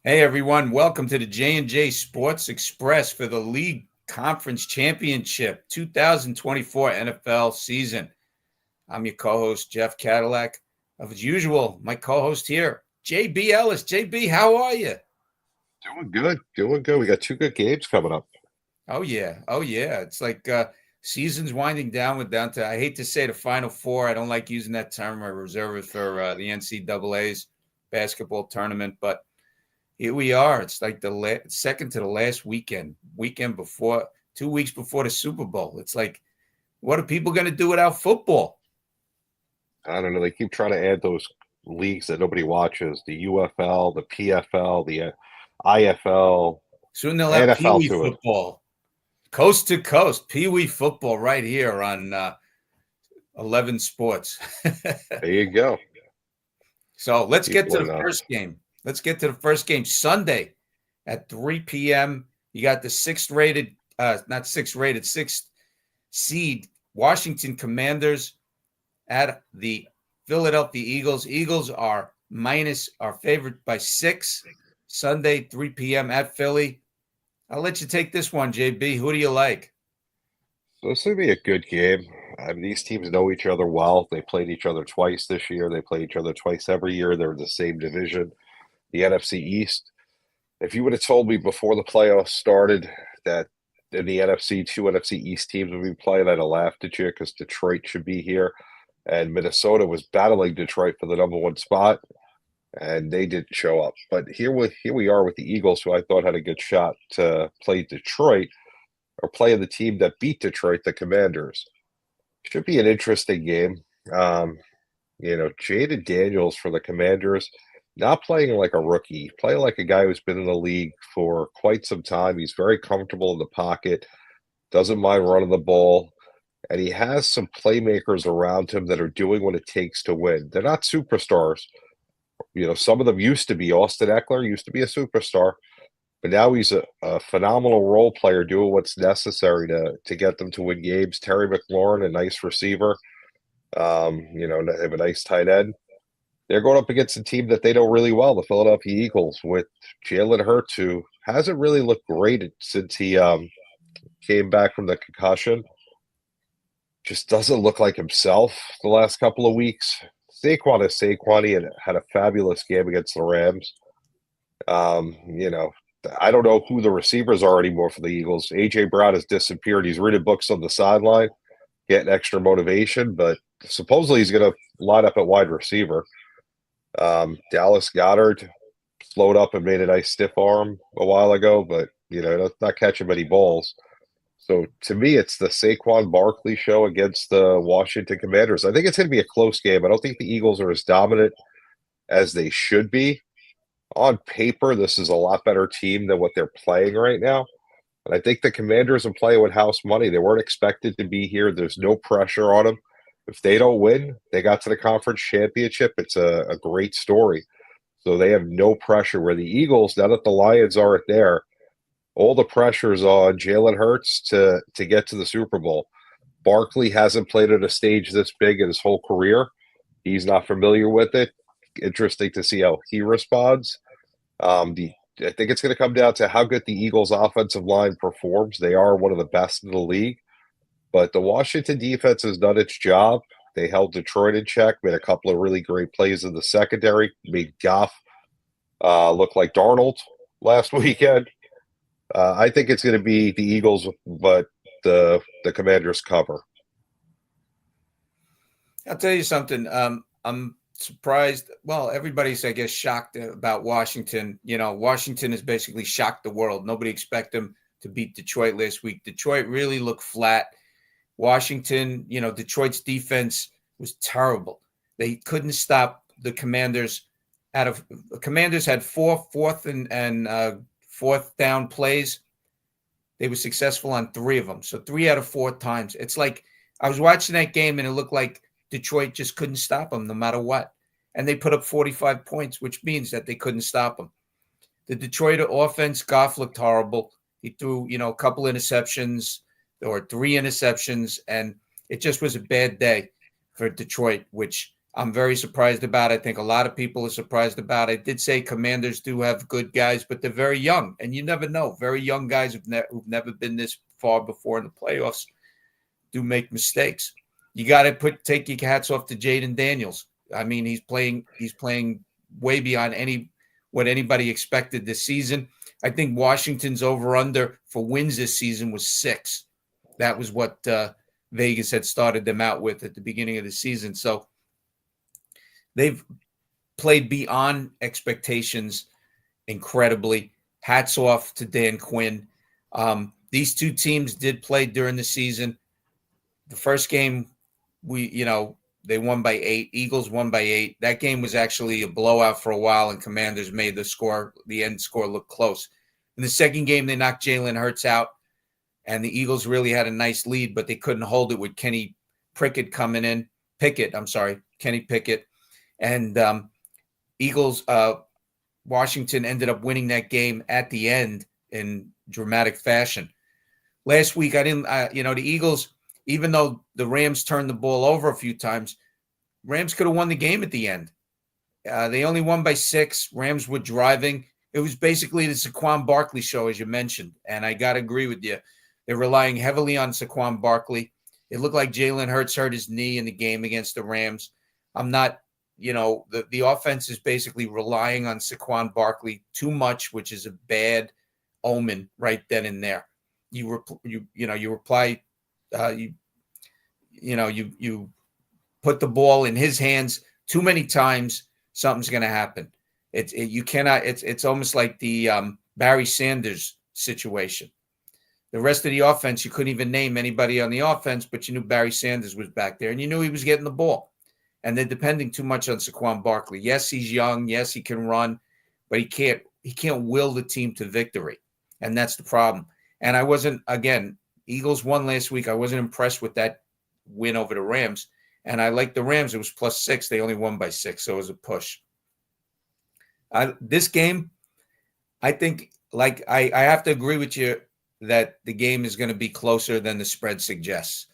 Hey everyone, welcome to the J&J Sports Express for the League Conference Championship 2024 NFL season. I'm your co-host, Jeff Cadillac. As usual, my co-host here, J.B. Ellis. J.B., how are you? Doing good. We got two good games coming up. Oh yeah. It's like season's winding down. We're down to, I hate to say the Final Four. I don't like using that term. I reserve it for the NCAA's basketball tournament, but here we are. It's like the second to the last weekend before, 2 weeks before the Super Bowl. It's like, what are people going to do without football? I don't know. They keep trying to add those leagues that nobody watches: the UFL, the PFL, the IFL, Soon they'll have Pee NFL Wee to it. football, coast to coast, Pee Wee football right here on 11 Sports. There you go. So let's get to People are the nuts. first game. Let's get to the first game Sunday at 3 p.m. You got the sixth seed Washington Commanders at the Philadelphia Eagles. Eagles are favored by 6 Sunday, 3 p.m. at Philly. I'll let you take this one, JB. Who do you like? So this is gonna be a good game. I mean, these teams know each other well. They played each other twice this year. They play each other twice every year. They're in the same division, the NFC East. If you would have told me before the playoffs started that in the NFC, two NFC East teams would be playing, I'd have laughed at you because Detroit should be here. And Minnesota was battling Detroit for the number one spot, and they didn't show up. But here we are with the Eagles, who I thought had a good shot to play Detroit or play the team that beat Detroit, the Commanders. Should be an interesting game. Um, Jaden Daniels for the Commanders, not playing like a rookie, playing like a guy who's been in the league for quite some time. He's very comfortable in the pocket, doesn't mind running the ball, and he has some playmakers around him that are doing what it takes to win. They're not superstars. Some of them used to be. Austin Eckler used to be a superstar, but now he's a phenomenal role player doing what's necessary to get them to win games. Terry McLaurin, a nice receiver. They have a nice tight end. They're going up against a team that they know really well, the Philadelphia Eagles, with Jalen Hurts, who hasn't really looked great since he came back from the concussion. Just doesn't look like himself the last couple of weeks. Saquon is Saquon. He had a fabulous game against the Rams. Um, you know, I don't know who the receivers are anymore for the Eagles. A.J. Brown has disappeared. He's reading books on the sideline, getting extra motivation, but supposedly he's going to line up at wide receiver. Dallas Goedert slowed up and made a nice stiff arm a while ago, but not catching many balls. So to me, it's the Saquon Barkley show against the Washington Commanders. I think it's going to be a close game. I don't think the Eagles are as dominant as they should be. On paper, this is a lot better team than what they're playing right now. And I think the Commanders are playing with house money. They weren't expected to be here. There's no pressure on them. If they don't win, they got to the conference championship. It's a great story. So they have no pressure. Where the Eagles, now that the Lions aren't there, all the pressure's on Jalen Hurts to get to the Super Bowl. Barkley hasn't played at a stage this big in his whole career. He's not familiar with it. Interesting to see how he responds. I think it's going to come down to how good the Eagles' offensive line performs. They are one of the best in the league, but the Washington defense has done its job. They held Detroit in check, made a couple of really great plays in the secondary, made Goff look like Darnold last weekend. I think it's going to be the Eagles, but the Commanders cover. I'll tell you something. I'm surprised. Well, everybody's, I guess, shocked about Washington. Washington has basically shocked the world. Nobody expected them to beat Detroit last week. Detroit really looked flat. Washington, Detroit's defense was terrible. They couldn't stop the Commanders. Commanders had fourth down plays. They were successful on 3 of them. So 3 out of 4 times. It's like I was watching that game and it looked like Detroit just couldn't stop them no matter what. And they put up 45 points, which means that they couldn't stop them. The Detroit offense, Goff looked horrible. He threw, a couple interceptions or 3 interceptions, and it just was a bad day for Detroit, which I'm very surprised about. I think a lot of people are surprised about. I did say Commanders do have good guys, but they're very young, and you never know. Very young guys who've never been this far before in the playoffs do make mistakes. You got to take your hats off to Jaden Daniels. I mean, he's playing way beyond what anybody expected this season. I think Washington's over-under for wins this season was 6. That was what Vegas had started them out with at the beginning of the season. So they've played beyond expectations incredibly. Hats off to Dan Quinn. These two teams did play during the season. The first game, they won by 8. Eagles won by 8. That game was actually a blowout for a while, and Commanders made the end score look close. In the second game, they knocked Jalen Hurts out, and the Eagles really had a nice lead, but they couldn't hold it with Kenny Pickett coming in. Kenny Pickett. And Washington ended up winning that game at the end in dramatic fashion. Last week, the Eagles, even though the Rams turned the ball over a few times, Rams could have won the game at the end. They only won by 6. Rams were driving. It was basically the Saquon Barkley show, as you mentioned, and I got to agree with you. They're relying heavily on Saquon Barkley. It looked like Jalen Hurts hurt his knee in the game against the Rams. I'm not, the offense is basically relying on Saquon Barkley too much, which is a bad omen right then and there. You put the ball in his hands too many times, something's going to happen. It's almost like the Barry Sanders situation. The rest of the offense, you couldn't even name anybody on the offense, but you knew Barry Sanders was back there, and you knew he was getting the ball. And they're depending too much on Saquon Barkley. Yes, he's young. Yes, he can run, but he can't will the team to victory, and that's the problem. And Eagles won last week. I wasn't impressed with that win over the Rams, and I liked the Rams. It was +6. They only won by 6, so it was a push. This game, I think, I have to agree with you that the game is going to be closer than the spread suggests.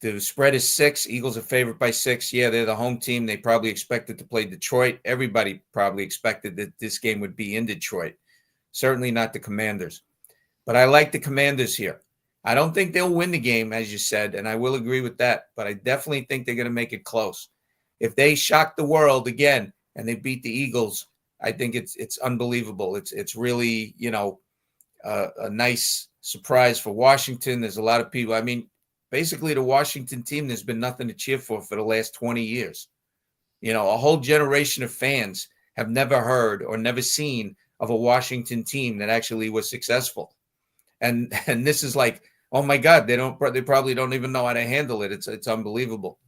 The spread is 6. Eagles are favored by 6. Yeah, they're the home team. They probably expected to play Detroit. Everybody probably expected that this game would be in Detroit. Certainly not the Commanders. But I like the Commanders here. I don't think they'll win the game, as you said, and I will agree with that. But I definitely think they're going to make it close. If they shock the world again and they beat the Eagles, I think it's unbelievable. It's really, a nice surprise for Washington. There's a lot of people. I mean, basically the Washington team, there's been nothing to cheer for the last 20 years. A whole generation of fans have never heard or never seen of a Washington team that actually was successful. And this is like, oh my God, they probably don't even know how to handle it. It's unbelievable.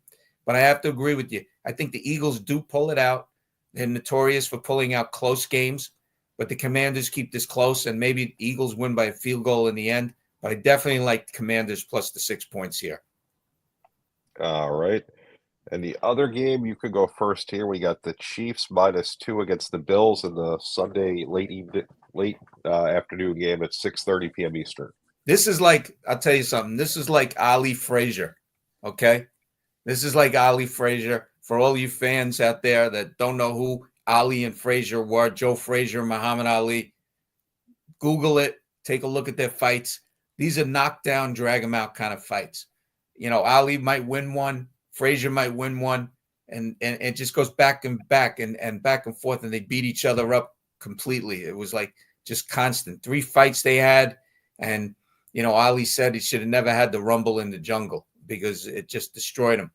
But I have to agree with you. I think the Eagles do pull it out. They're notorious for pulling out close games, but the Commanders keep this close, and maybe the Eagles win by a field goal in the end. But I definitely like the Commanders plus the 6 points here. All right. And the other game, you could go first here. We got the Chiefs -2 against the Bills in the Sunday late afternoon game at 6:30 p.m. Eastern. This is like, I'll tell you something. This is like Ali Frazier, okay? This is like Ali Frazier. For all you fans out there that don't know who Ali and Frazier were, Joe Frazier, Muhammad Ali, Google it. Take a look at their fights. These are knockdown, drag them out kind of fights. Ali might win one. Frazier might win one. And it just goes back and back and back and forth, and they beat each other up completely. It was like just constant. 3 fights they had. And, Ali said he should have never had the rumble in the jungle because it just destroyed him.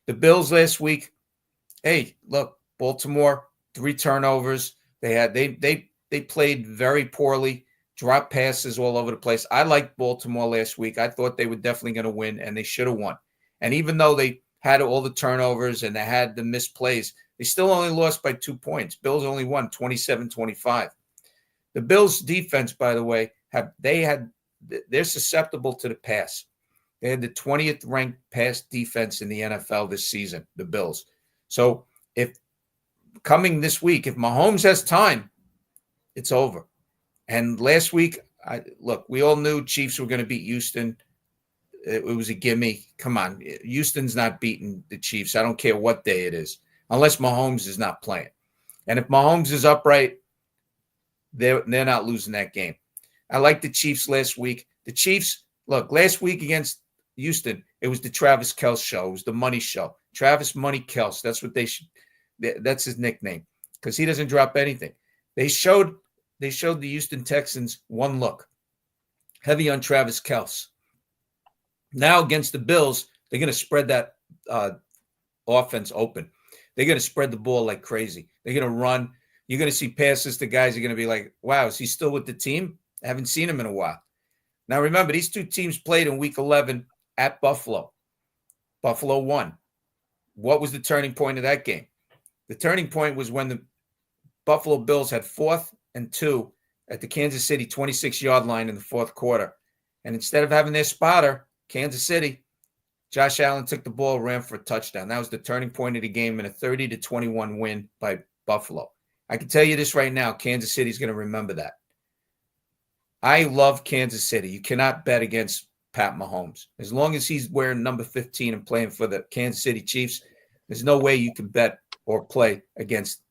The Bills last week, hey, look, Baltimore, 3 turnovers. They played very poorly, dropped passes all over the place. I liked Baltimore last week. I thought they were definitely going to win, and they should have won. And even though they had all the turnovers and they had the missed plays, they still only lost by 2 points. Bills only won 27-25. The Bills defense, by the way, they're susceptible to the pass. They had the 20th ranked pass defense in the NFL this season, the Bills. So if coming this week, if Mahomes has time, it's over. And last week, we all knew Chiefs were going to beat Houston. it was a gimme. Come on. Houston's not beating the Chiefs. I don't care what day it is, unless Mahomes is not playing. And if Mahomes is upright, they're not losing that game. I like the Chiefs last week. The Chiefs, look, last week against Houston, it was the Travis Kelce show. It was the money show. Travis Money Kelce. That's what that's his nickname, because he doesn't drop anything. They showed the Houston Texans one look. Heavy on Travis Kelce. Now against the Bills, they're going to spread that offense open. They're going to spread the ball like crazy. They're going to run. You're going to see passes to guys are going to be like, wow, is he still with the team? I haven't seen him in a while. Now, remember, these two teams played in Week 11 at Buffalo. Buffalo won. What was the turning point of that game? The turning point was when the Buffalo Bills had 4th and 2 at the Kansas City 26-yard line in the fourth quarter. And instead of having their spotter, Kansas City, Josh Allen took the ball, ran for a touchdown. That was the turning point of the game in a 30-21 win by Buffalo. I can tell you this right now, Kansas City is going to remember that. I love Kansas City. You cannot bet against Pat Mahomes. As long as he's wearing number 15 and playing for the Kansas City Chiefs, there's no way you can bet or play against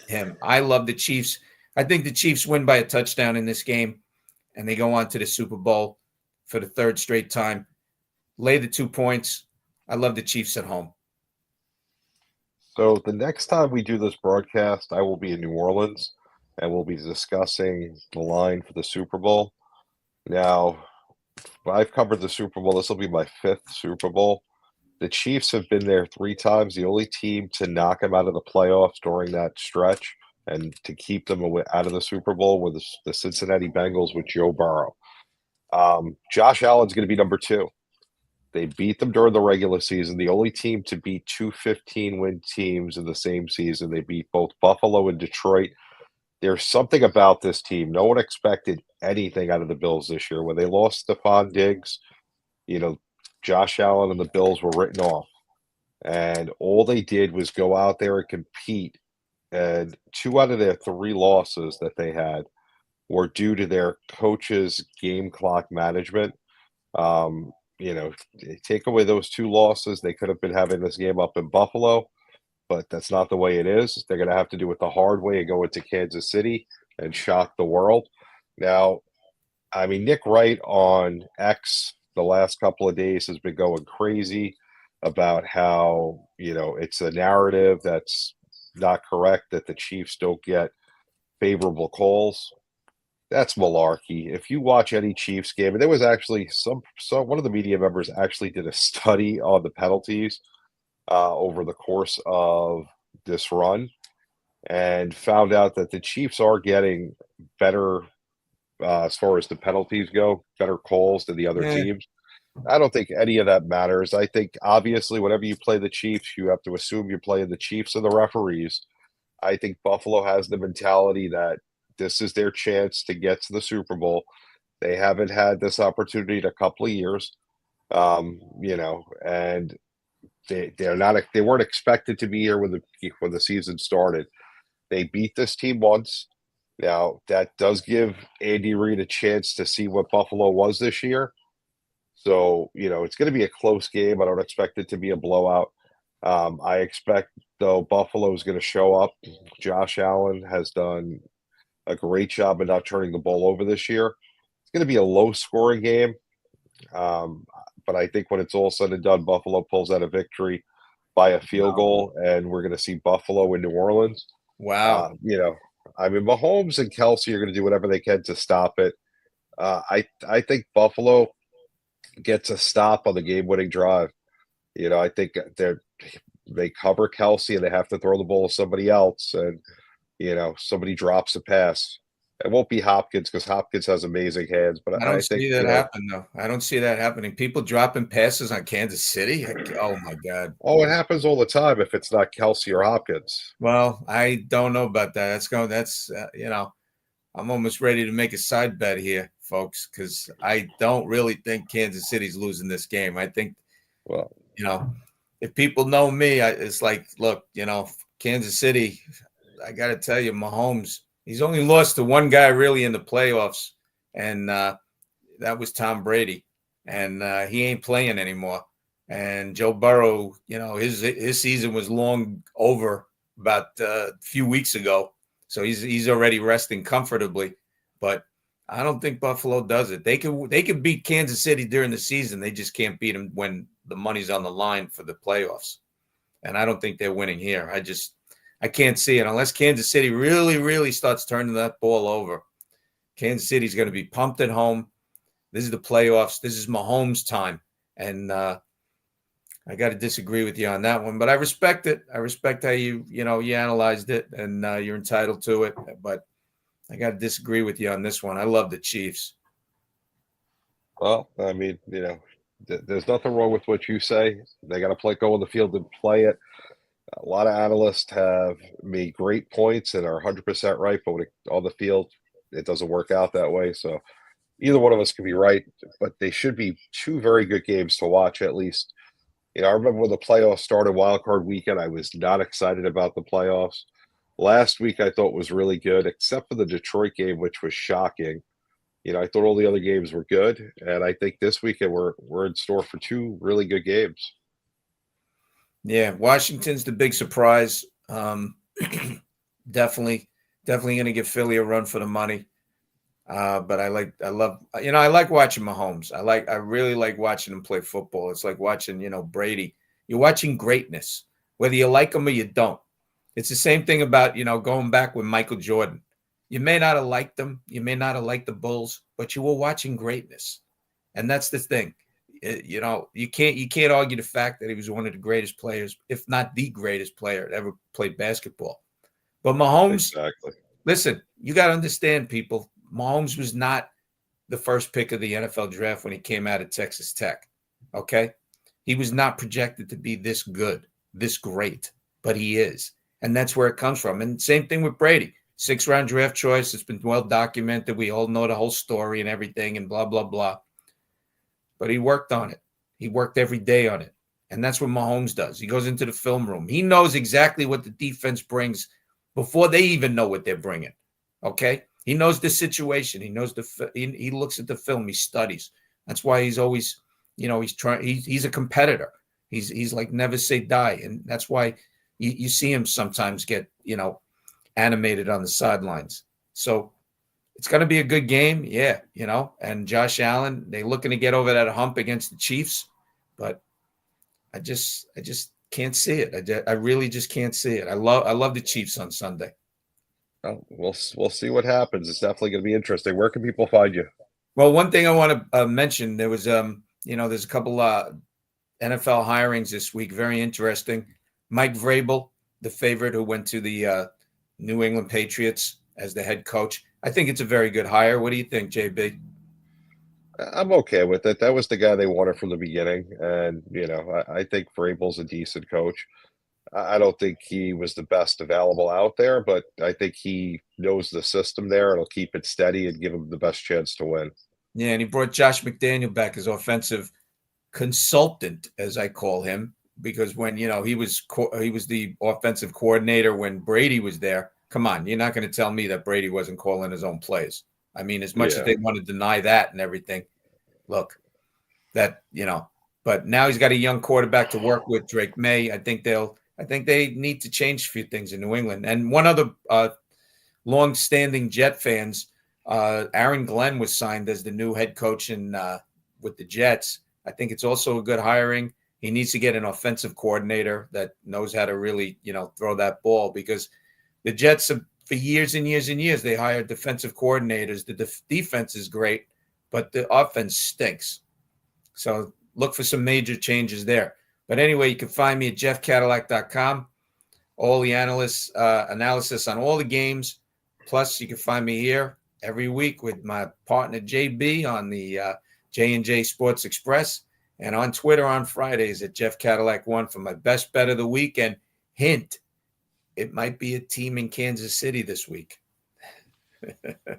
him. I love the Chiefs. I think the Chiefs win by a touchdown in this game, and they go on to the Super Bowl for the 3rd straight time. Lay the 2 points. I love the Chiefs at home. So the next time we do this broadcast, I will be in New Orleans, and we'll be discussing the line for the Super Bowl. Now, I've covered the Super Bowl. This will be my 5th Super Bowl. The Chiefs have been there 3 times. The only team to knock them out of the playoffs during that stretch and to keep them out of the Super Bowl were the Cincinnati Bengals with Joe Burrow. Josh Allen's going to be number 2. They beat them during the regular season. The only team to beat 2 15-win teams in the same season. They beat both Buffalo and Detroit. There's something about this team. No one expected anything out of the Bills this year. When they lost Stephon Diggs, Josh Allen and the Bills were written off. And all they did was go out there and compete. And 2 out of their 3 losses that they had were due to their coach's game clock management. Take away those 2 losses, they could have been having this game up in Buffalo, but that's not the way it is. They're going to have to do it the hard way and go into Kansas City and shock the world. Now, I mean, Nick Wright on X the last couple of days has been going crazy about how, it's a narrative that's not correct, that the Chiefs don't get favorable calls. That's malarkey. If you watch any Chiefs game, and there was actually one of the media members actually did a study on the penalties over the course of this run and found out that the Chiefs are getting better as far as the penalties go, better calls than the other teams. I don't think any of that matters. I think, obviously, whenever you play the Chiefs, you have to assume you're playing the Chiefs and the referees. I think Buffalo has the mentality that this is their chance to get to the Super Bowl. They haven't had this opportunity in a couple of years, and they weren't expected to be here when the season started. They beat this team once. Now, that does give Andy Reid a chance to see what Buffalo was this year. So, it's going to be a close game. I don't expect it to be a blowout. I expect, though, Buffalo is going to show up. Josh Allen has done a great job of not turning the ball over this year. It's going to be a low-scoring game. But I think when it's all said and done, Buffalo pulls out a victory by a field goal, and we're going to see Buffalo in New Orleans. Wow. Mahomes and Kelce are going to do whatever they can to stop it. I think Buffalo gets a stop on the game-winning drive. I think they cover Kelce and they have to throw the ball to somebody else, and somebody drops a pass. It won't be Hopkins because Hopkins has amazing hands. But I don't see that happen, though. I don't see that happening. People dropping passes on Kansas City. Oh my God. Oh, it happens all the time if it's not Kelce or Hopkins. Well, I don't know about that. I'm almost ready to make a side bet here, folks, because I don't really think Kansas City's losing this game. I think, if people know me, it's like, look, Kansas City, I got to tell you, Mahomes, he's only lost to one guy really in the playoffs, and that was Tom Brady. and he ain't playing anymore. And Joe Burrow, his season was long over about a few weeks ago, so he's already resting comfortably. But I don't think Buffalo does it. They could beat Kansas City during the season. They just can't beat them when the money's on the line for the playoffs. And I don't think they're winning here. I can't see it unless Kansas City really, really starts turning that ball over. Kansas City's going to be pumped at home. This is the playoffs. This is Mahomes' time. And I got to disagree with you on that one, but I respect it. I respect how you analyzed it, and you're entitled to it. But I got to disagree with you on this one. I love the Chiefs. Well, I mean, there's nothing wrong with what you say. They got to go on the field and play it. A lot of analysts have made great points and are 100% right, but on the field, it doesn't work out that way. So either one of us can be right, but they should be two very good games to watch at least. I remember when the playoffs started, wild card weekend, I was not excited about the playoffs. Last week, I thought was really good, except for the Detroit game, which was shocking. I thought all the other games were good, and I think this weekend we're in store for two really good games. Yeah, Washington's the big surprise. Definitely going to give Philly a run for the money. But I like watching Mahomes. I really like watching him play football. It's like watching, Brady. You're watching greatness, whether you like him or you don't. It's the same thing about, going back with Michael Jordan. You may not have liked them. You may not have liked the Bulls, but you were watching greatness. And that's the thing. You can't argue the fact that he was one of the greatest players, if not the greatest player that ever played basketball. But Mahomes, exactly. Listen, you got to understand, people. Mahomes was not the first pick of the NFL draft when he came out of Texas Tech. Okay? He was not projected to be this good, this great, but he is. And that's where it comes from. And same thing with Brady. 6th-round draft choice. It's been well documented. We all know the whole story and everything and blah, blah, blah. But he worked on it. He worked every day on it. And that's what Mahomes does. He goes into the film room. He knows exactly what the defense brings before they even know what they're bringing. Okay? He knows the situation. He knows he looks at the film. He studies. That's why he's always, he's a competitor. He's like never say die. And that's why you see him sometimes get, animated on the sidelines. So it's going to be a good game. Yeah. And Josh Allen, they're looking to get over that hump against the Chiefs, but I just can't see it. I really just can't see it. I love the Chiefs on Sunday. Well, we'll see what happens. It's definitely going to be interesting. Where can people find you? Well, one thing I want to mention, there was there's a couple NFL hirings this week. Very interesting. Mike Vrabel, the favorite who went to the New England Patriots as the head coach. I think it's a very good hire. What do you think, JB? I'm okay with it. That was the guy they wanted from the beginning, and I think Vrabel's a decent coach. I don't think he was the best available out there, but I think he knows the system there and will keep it steady and give him the best chance to win. Yeah, and he brought Josh McDaniel back as offensive consultant, as I call him, because when he was the offensive coordinator when Brady was there. Come on, you're not going to tell me that Brady wasn't calling his own plays. I mean, as much as they want to deny that and everything, look, but now he's got a young quarterback to work with, Drake May. I think they need to change a few things in New England. And one other long-standing Jet fans, Aaron Glenn was signed as the new head coach with the Jets. I think it's also a good hiring. He needs to get an offensive coordinator that knows how to really, throw that ball, because the Jets have, for years and years and years, they hired defensive coordinators. The defense is great, but the offense stinks. So look for some major changes there. But anyway, you can find me at jeffcadillac.com. All the analysis on all the games. Plus, you can find me here every week with my partner J.B. on the J&J Sports Express, and on Twitter on Fridays at JeffCadillac1 for my best bet of the week. And hint, it might be a team in Kansas City this week.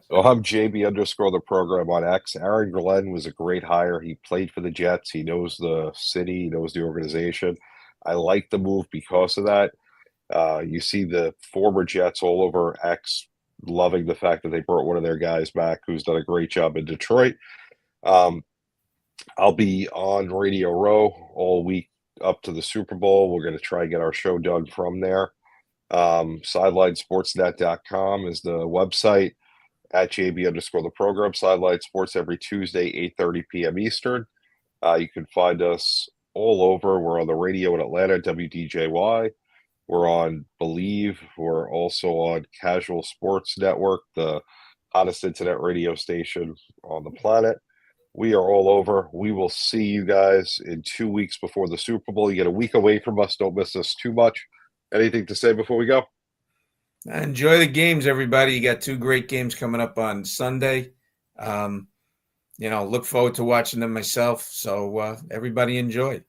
Well, I'm JB _ the program on X. Aaron Glenn was a great hire. He played for the Jets. He knows the city. He knows the organization. I like the move because of that. You see the former Jets all over X loving the fact that they brought one of their guys back who's done a great job in Detroit. I'll be on Radio Row all week up to the Super Bowl. We're going to try and get our show done from there. SidelineSportsNet.com is the website. At JB underscore the program. Sideline Sports every Tuesday, 8:30 p.m. Eastern. You can find us all over. We're on the radio in Atlanta, WDJY. We're on Believe. We're also on Casual Sports Network, the hottest internet radio station on the planet. We are all over. We will see you guys in 2 weeks before the Super Bowl. You get a week away from us. Don't miss us too much. Anything to say before we go? Enjoy the games, everybody. You got 2 great games coming up on Sunday. Look forward to watching them myself. So everybody enjoy.